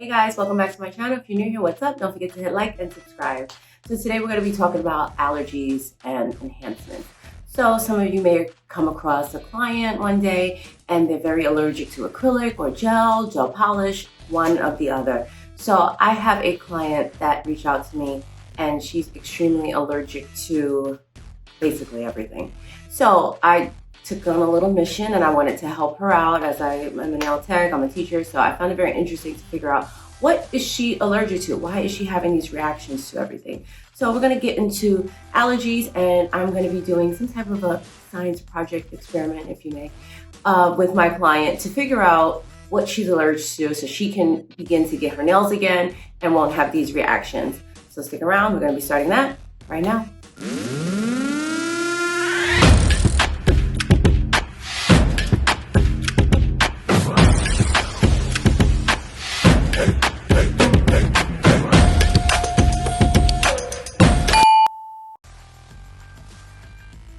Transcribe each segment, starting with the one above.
Hey guys, welcome back to my channel. If you're new here, what's up? Don't forget to hit like and subscribe. So today we're going to be talking about allergies and enhancement. So some of you may come across a client one day and they're very allergic to acrylic or gel polish, one of the other. So I have a client that reached out to me and she's extremely allergic to basically everything. So I took on a little mission and I wanted to help her out as I'm a nail tech, I'm a teacher, so I found it very interesting to figure out what is she allergic to? Why is she having these reactions to everything? So we're gonna get into allergies and I'm gonna be doing some type of a science project experiment, if you may, with my client to figure out what she's allergic to so she can begin to get her nails again and won't have these reactions. So stick around, we're gonna be starting that right now.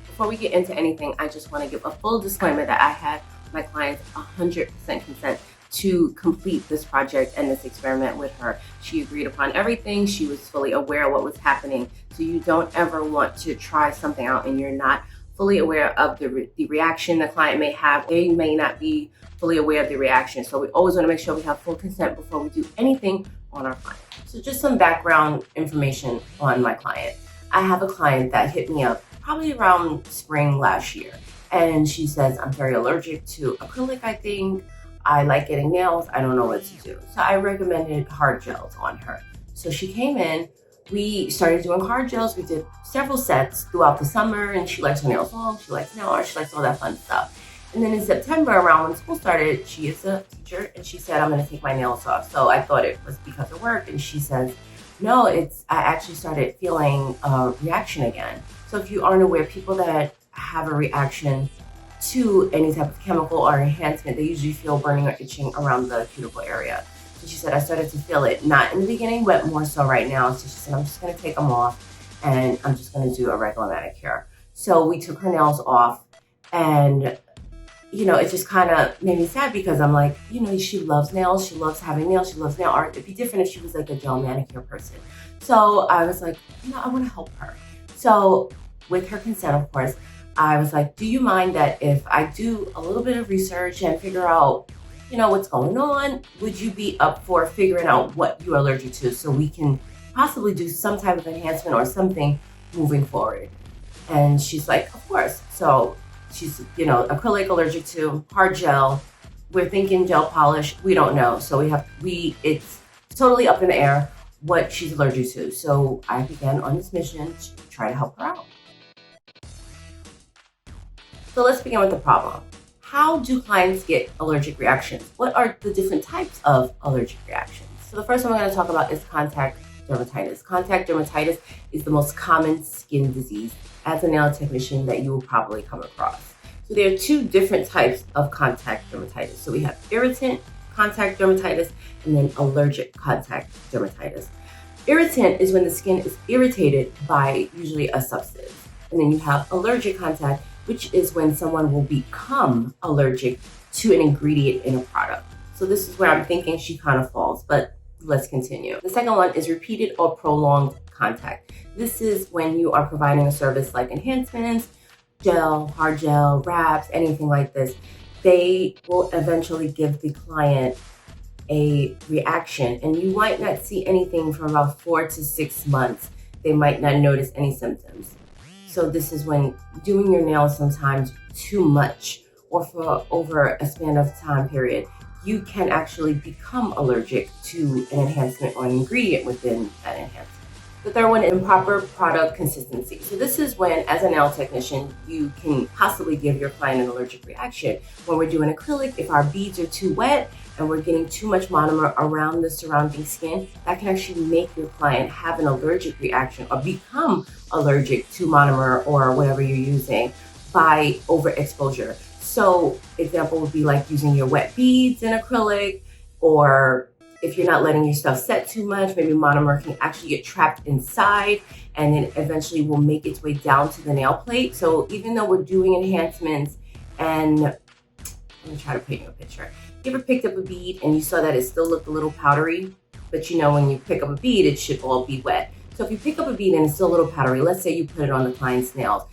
Before we get into anything, I just want to give a full disclaimer that I had my client's 100% consent to complete this project and this experiment with her. She agreed upon everything. She was fully aware of what was happening. So you don't ever want to try something out and you're not fully aware of the reaction the client may have. They may not be fully aware of the reaction. So we always want to make sure we have full consent before we do anything on our client. So just some background information on my client. I have a client that hit me up probably around spring last year. And she says, I'm very allergic to acrylic, I think. I like getting nails. I don't know what to do. So I recommended hard gels on her. So she came in, we started doing hard gels. We did several sets throughout the summer and she likes her nails long, she likes nail art, she likes all that fun stuff. And then in September, around when school started, she is a teacher and she said, I'm gonna take my nails off. So I thought it was because of work. And she says, no, I actually started feeling a reaction again. So if you aren't aware, people that have a reaction to any type of chemical or enhancement, they usually feel burning or itching around the cuticle area. So she said, I started to feel it, not in the beginning, but more so right now. So she said, I'm just gonna take them off and I'm just gonna do a regular manicure. So we took her nails off and it just kind of made me sad because I'm like, she loves nails, she loves having nails, she loves nail art. It'd be different if she was like a gel manicure person. So I was like, I want to help her. So with her consent, of course, I was like, do you mind that if I do a little bit of research and figure out, what's going on, would you be up for figuring out what you're allergic to so we can possibly do some type of enhancement or something moving forward? And she's like, of course. So she's, acrylic allergic to, hard gel. We're thinking gel polish. We don't know. So it's totally up in the air what she's allergic to. So I began on this mission to try to help her out. So let's begin with the problem. How do clients get allergic reactions? What are the different types of allergic reactions? So the first one we're going to talk about is contact dermatitis. Contact dermatitis is the most common skin disease as a nail technician that you will probably come across. So there are two different types of contact dermatitis. So we have irritant contact dermatitis and then allergic contact dermatitis. Irritant is when the skin is irritated by usually a substance. And then you have allergic contact, which is when someone will become allergic to an ingredient in a product. So this is where I'm thinking she kind of falls, but let's continue. The second one is repeated or prolonged contact. This is when you are providing a service like enhancements, gel, hard gel, wraps, anything like this. They will eventually give the client a reaction and you might not see anything for about 4 to 6 months. They might not notice any symptoms. So this is when doing your nails sometimes too much or for over a span of time period, you can actually become allergic to an enhancement or an ingredient within that enhancement. The third one is improper product consistency. So this is when, as a nail technician, you can possibly give your client an allergic reaction. When we're doing acrylic, if our beads are too wet and we're getting too much monomer around the surrounding skin, that can actually make your client have an allergic reaction or become allergic to monomer or whatever you're using by overexposure. So example would be like using your wet beads in acrylic, or if you're not letting your stuff set too much, maybe monomer can actually get trapped inside and then eventually will make its way down to the nail plate. So even though we're doing enhancements and let me try to paint you a picture. You ever picked up a bead and you saw that it still looked a little powdery? But you know, when you pick up a bead, it should all be wet. So if you pick up a bead and it's still a little powdery, let's say you put it on the client's nails,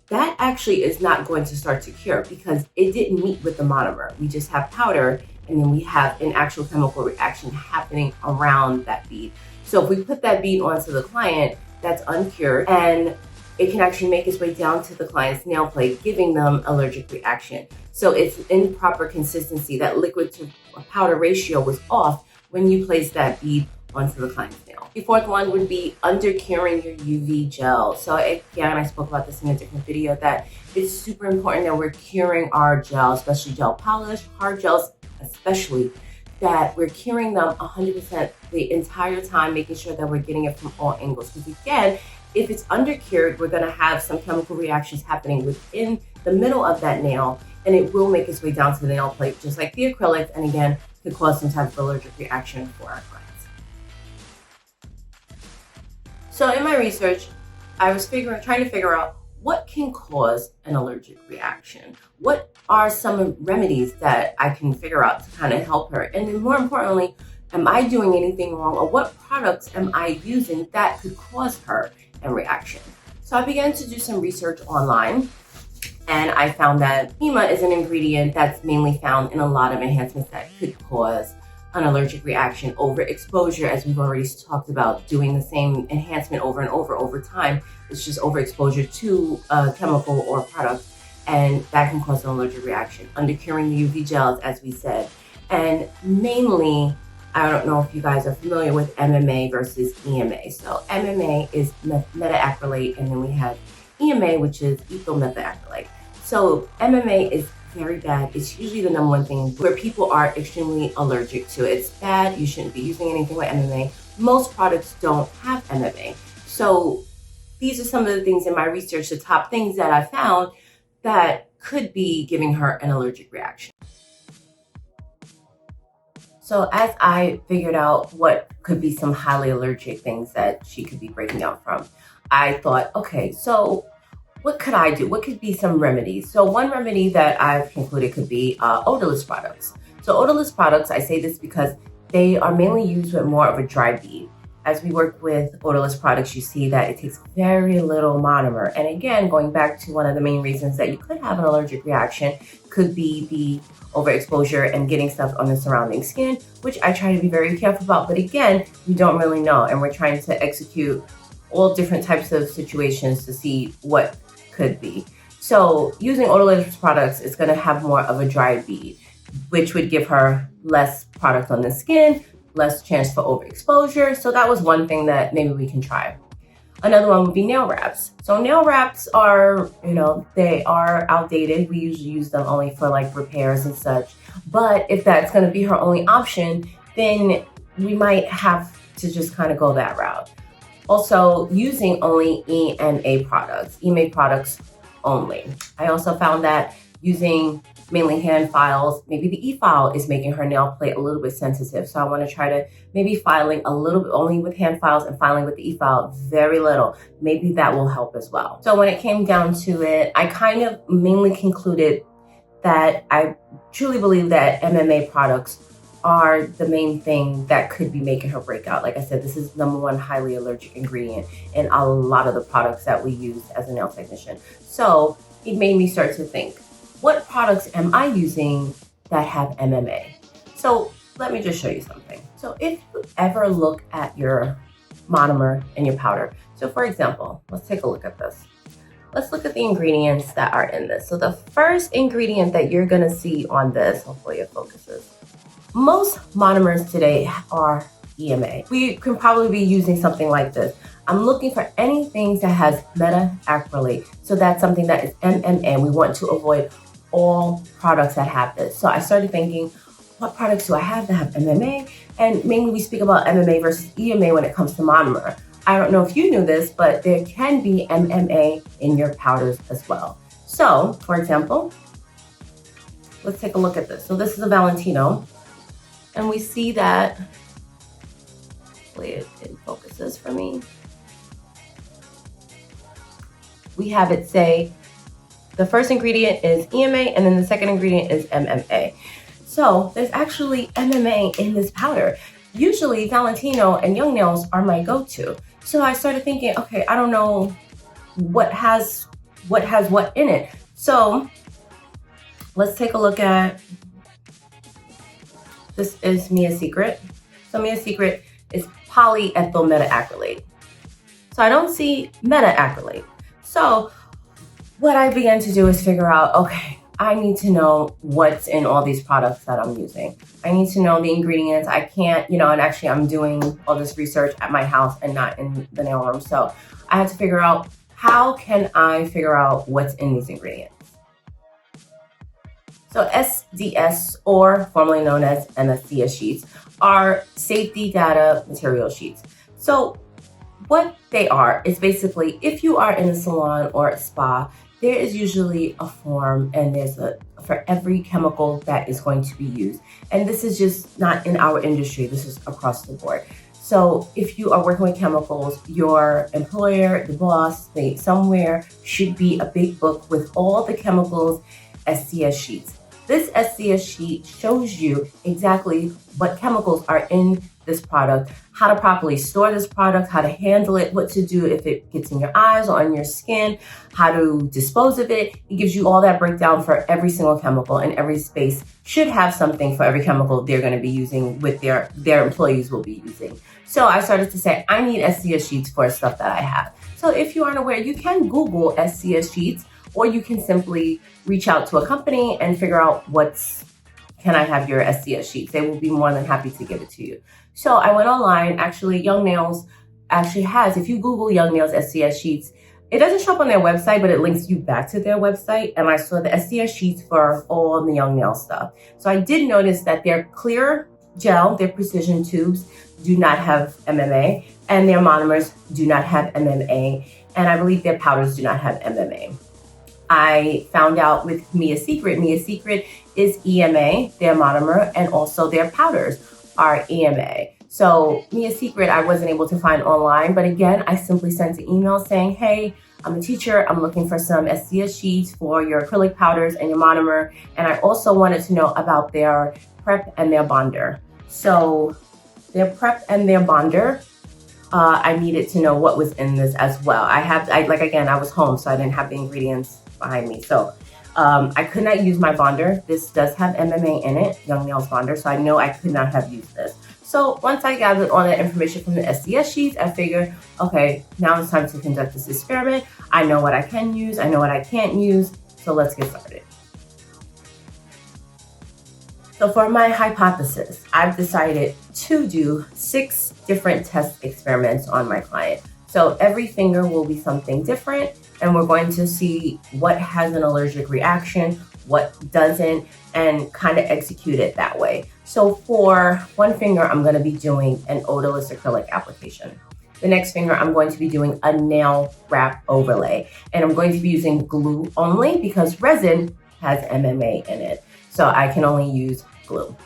that actually is not going to start to cure because it didn't meet with the monomer. We just have powder, and then we have an actual chemical reaction happening around that bead. So if we put that bead onto the client, that's uncured, and it can actually make its way down to the client's nail plate, giving them allergic reaction. So it's improper consistency. That liquid to powder ratio was off when you place that bead onto the client's nail. The fourth one would be under-curing your UV gel. So again, I spoke about this in a different video, that it's super important that we're curing our gel, especially gel polish, hard gels especially, that we're curing them 100% the entire time, making sure that we're getting it from all angles. Because again, if it's under-cured, we're gonna have some chemical reactions happening within the middle of that nail, and it will make its way down to the nail plate, just like the acrylics, and again, could cause some type of allergic reaction for our clients. So in my research, I was trying to figure out what can cause an allergic reaction. What are some remedies that I can figure out to kind of help her? And then more importantly, am I doing anything wrong, or what products am I using that could cause her a reaction? So I began to do some research online, and I found that HEMA is an ingredient that's mainly found in a lot of enhancements that could cause an allergic reaction. Overexposure, as we've already talked about, doing the same enhancement over and over time, it's just overexposure to a chemical or product, and that can cause an allergic reaction. Undercuring the UV gels, as we said, and mainly, I don't know if you guys are familiar with MMA versus EMA. So MMA is metaacrylate, and then we have EMA, which is ethyl methacrylate. So MMA is very bad. It's usually the number one thing where people are extremely allergic to. It's bad. You shouldn't be using anything with MMA. Most products don't have MMA. So these are some of the things in my research, the top things that I found that could be giving her an allergic reaction. So as I figured out what could be some highly allergic things that she could be breaking out from, I thought, okay, so what could I do? What could be some remedies? So one remedy that I've concluded could be odorless products. So odorless products, I say this because they are mainly used with more of a dry bead. As we work with odorless products, you see that it takes very little monomer. And again, going back to one of the main reasons that you could have an allergic reaction could be the overexposure and getting stuff on the surrounding skin, which I try to be very careful about. But again, we don't really know. And we're trying to execute all different types of situations to see what could be. So using odorless products is going to have more of a dry bead, which would give her less product on the skin, less chance for overexposure. So that was one thing that maybe we can try. Another one would be nail wraps. So nail wraps are, they are outdated. We usually use them only for like repairs and such. But if that's going to be her only option, then we might have to just kind of go that route. Also, using only EMA products only. I also found that using mainly hand files, maybe the e-file is making her nail plate a little bit sensitive. So I want to try to maybe filing a little bit only with hand files and filing with the e-file very little. Maybe that will help as well. So when it came down to it, I kind of mainly concluded that I truly believe that MMA products are the main thing that could be making her break out. Like I said, this is #1 highly allergic ingredient in a lot of the products that we use as a nail technician. So it made me start to think, what products am I using that have MMA? So let me just show you something. So if you ever look at your monomer and your powder, so for example, let's take a look at this. Let's look at the ingredients that are in this. So the first ingredient that you're gonna see on this, hopefully it focuses. Most monomers today are EMA. We can probably be using something like this. I'm looking for anything that has metaacrylate. So that's something that is MMA. We want to avoid all products that have this. So I started thinking, what products do I have that have MMA? And mainly we speak about MMA versus EMA when it comes to monomer. I don't know if you knew this, but there can be MMA in your powders as well. So, for example, let's take a look at this. So this is a Valentino. And we see that, hopefully it focuses for me. We have it say, the first ingredient is EMA, and then the second ingredient is MMA. So there's actually MMA in this powder. Usually Valentino and Young Nails are my go-to. So I started thinking, okay, I don't know what has what in it. So let's take a look at, this is Mia's Secret. So Mia's Secret is polyethyl metaacrylate. So I don't see metaacrylate. So what I began to do is figure out, okay, I need to know what's in all these products that I'm using. I need to know the ingredients. I can't, and actually I'm doing all this research at my house and not in the nail room. So I had to figure out, how can I figure out what's in these ingredients? So SDS, or formerly known as SDS Sheets, are safety data material sheets. So what they are is basically, if you are in a salon or a spa, there is usually a form, and there's for every chemical that is going to be used. And this is just not in our industry, this is across the board. So if you are working with chemicals, your employer, the boss, somewhere should be a big book with all the chemicals, SDS sheets. This SDS sheet shows you exactly what chemicals are in this product, how to properly store this product, how to handle it, what to do if it gets in your eyes or on your skin, how to dispose of it. It gives you all that breakdown for every single chemical, and every space should have something for every chemical they're going to be using, with their employees will be using. So I started to say, I need SDS sheets for stuff that I have. So if you aren't aware, you can Google SDS sheets, or you can simply reach out to a company and figure out can I have your SDS sheets? They will be more than happy to give it to you. So I went online. Actually, Young Nails actually has, if you Google Young Nails SDS sheets, it doesn't show up on their website, but it links you back to their website. And I saw the SDS sheets for all the Young Nail stuff. So I did notice that their clear gel, their precision tubes, do not have MMA, and their monomers do not have MMA. And I believe their powders do not have MMA. I found out with Mia's Secret is EMA, their monomer, and also their powders are EMA. So Mia's Secret, I wasn't able to find online, but again, I simply sent an email saying, hey, I'm a teacher, I'm looking for some SDS sheets for your acrylic powders and your monomer, and I also wanted to know about their prep and their bonder. So their prep and their bonder, I needed to know what was in this as well. I was home, so I didn't have the ingredients behind me. So I could not use my bonder. This does have MMA in it, Young Nails bonder, so I know I could not have used this. So once I gathered all that information from the SDS sheets, I figured, okay, now it's time to conduct this experiment. I know what I can use, I know what I can't use, so let's get started. So for my hypothesis, I've decided to do 6 different test experiments on my client. So every finger will be something different, and we're going to see what has an allergic reaction, what doesn't, and kind of execute it that way. So for one finger, I'm going to be doing an odorless acrylic application. The next finger, I'm going to be doing a nail wrap overlay, and I'm going to be using glue only because resin has MMA in it. So I can only use glue.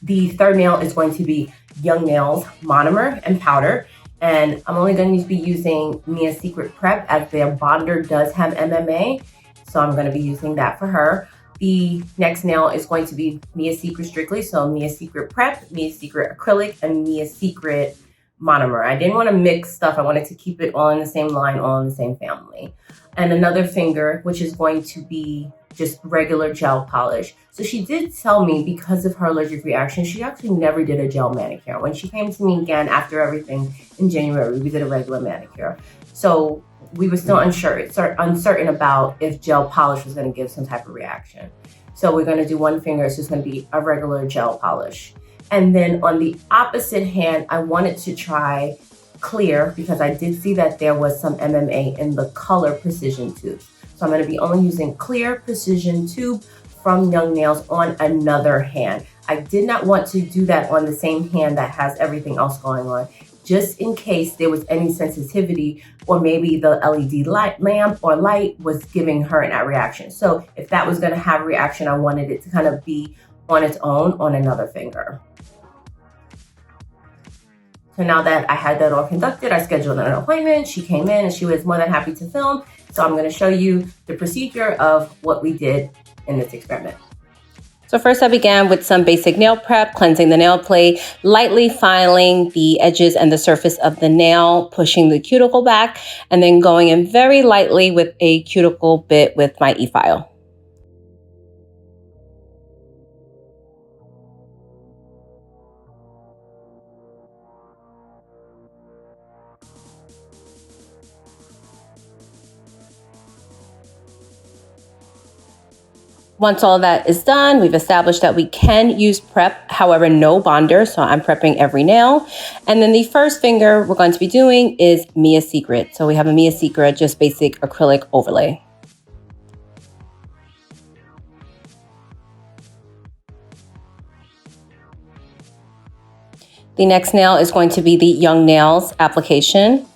The third nail is going to be Young Nails monomer and powder. And I'm only going to be using Mia's Secret Prep as their bonder does have MMA. So I'm going to be using that for her. The next nail is going to be Mia's Secret strictly. So Mia's Secret Prep, Mia's Secret Acrylic, and Mia's Secret monomer. I didn't want to mix stuff. I wanted to keep it all in the same line, all in the same family. And another finger, which is going to be just regular gel polish. So she did tell me, because of her allergic reaction, she actually never did a gel manicure. When she came to me again after everything in January, we did a regular manicure. So we were still uncertain about if gel polish was going to give some type of reaction. So we're going to do one finger. It's just going to be a regular gel polish. And then on the opposite hand, I wanted to try clear because I did see that there was some MMA in the color precision tube. So I'm going to be only using clear precision tube from Young Nails on another hand. I did not want to do that on the same hand that has everything else going on, just in case there was any sensitivity, or maybe the LED lamp or light was giving her that reaction. So if that was going to have a reaction, I wanted it to kind of be on its own on another finger. So now that I had that all conducted, I scheduled an appointment. She came in and she was more than happy to film. So I'm going to show you the procedure of what we did in this experiment. So first I began with some basic nail prep, cleansing the nail plate, lightly filing the edges and the surface of the nail, pushing the cuticle back, and then going in very lightly with a cuticle bit with my e-file. Once all that is done, we've established that we can use prep, however, no bonder. So I'm prepping every nail. And then the first finger we're going to be doing is Mia Secret. So we have a Mia Secret, just basic acrylic overlay. The next nail is going to be the Young Nails application.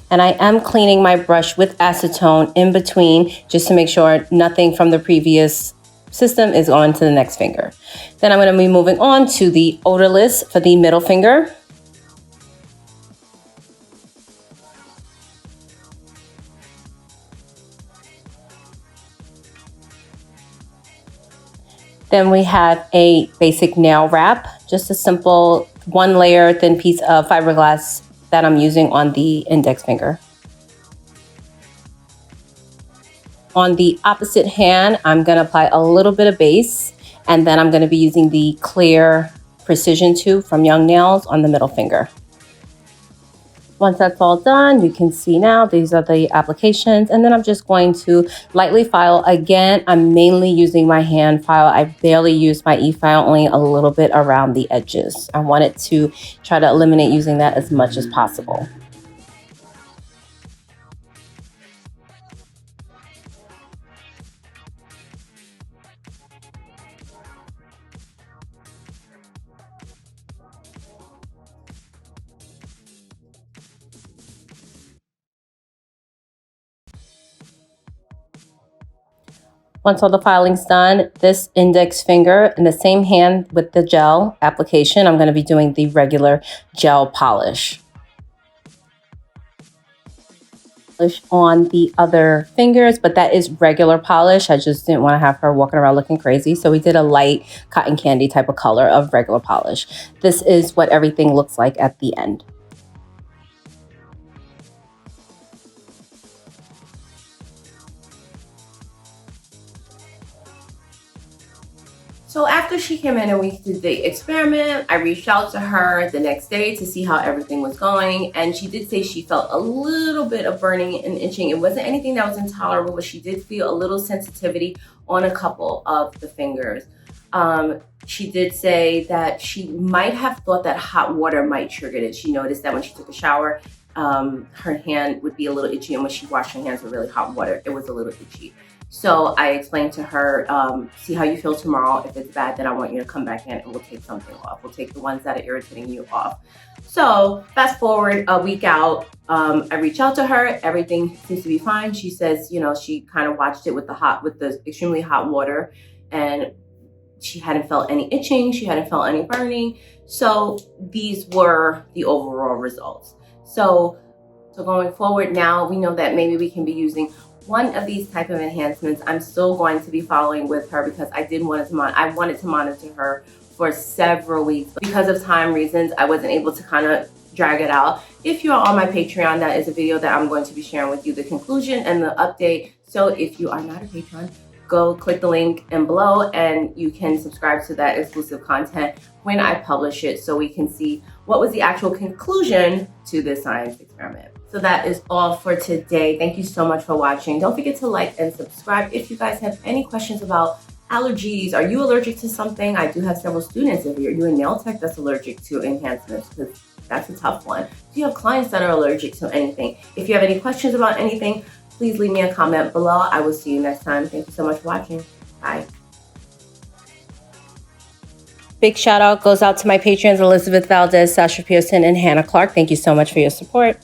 And I am cleaning my brush with acetone in between just to make sure nothing from the previous system is going to the next finger. Then I'm going to be moving on to the odorless for the middle finger. Then we have a basic nail wrap, just a simple 1-layer thin piece of fiberglass that I'm using on the index finger. On the opposite hand, I'm going to apply a little bit of base, and then I'm going to be using the clear precision tube from Young Nails on the middle finger. Once that's all done, you can see now these are the applications, and then I'm just going to lightly file. Again, I'm mainly using my hand file. I barely use my e-file, only a little bit around the edges. I wanted to try to eliminate using that as much as possible. Once all the filing's done, this index finger in the same hand with the gel application, I'm going to be doing the regular gel polish. On the other fingers, but that is regular polish. I just didn't want to have her walking around looking crazy. So we did a light cotton candy type of color of regular polish. This is what everything looks like at the end. So after she came in and we did the experiment, I reached out to her the next day to see how everything was going. And she did say she felt a little bit of burning and itching. It wasn't anything that was intolerable, but she did feel a little sensitivity on a couple of the fingers. She did say that she might have thought that hot water might trigger it. She noticed that when she took a shower, her hand would be a little itchy, and when she washed her hands with really hot water, it was a little itchy. So I explained to her, see how you feel tomorrow. If it's bad, then I want you to come back in and we'll take something off. We'll take the ones that are irritating you off. So fast forward a week out, I reach out to her. Everything seems to be fine. She says, you know, she kind of watched it with the extremely hot water, and she hadn't felt any itching. She hadn't felt any burning. So these were the overall results. So going forward now, we know that maybe we can be using one of these type of enhancements. I'm still going to be following with her because I wanted to monitor her for several weeks. Because of time reasons, I wasn't able to kind of drag it out. If you're on my Patreon, that is a video that I'm going to be sharing with you, the conclusion and the update. So if you are not a patron, go click the link in below and you can subscribe to that exclusive content when I publish it, so we can see what was the actual conclusion to this science experiment. So that is all for today. Thank you so much for watching. Don't forget to like and subscribe. If you guys have any questions about allergies, are you allergic to something? I do have several students. If you're doing nail tech that's allergic to enhancements, because that's a tough one. Do you have clients that are allergic to anything? If you have any questions about anything, please leave me a comment below. I will see you next time. Thank you so much for watching. Bye. Big shout out goes out to my patrons, Elizabeth Valdez, Sasha Pearson, and Hannah Clark. Thank you so much for your support.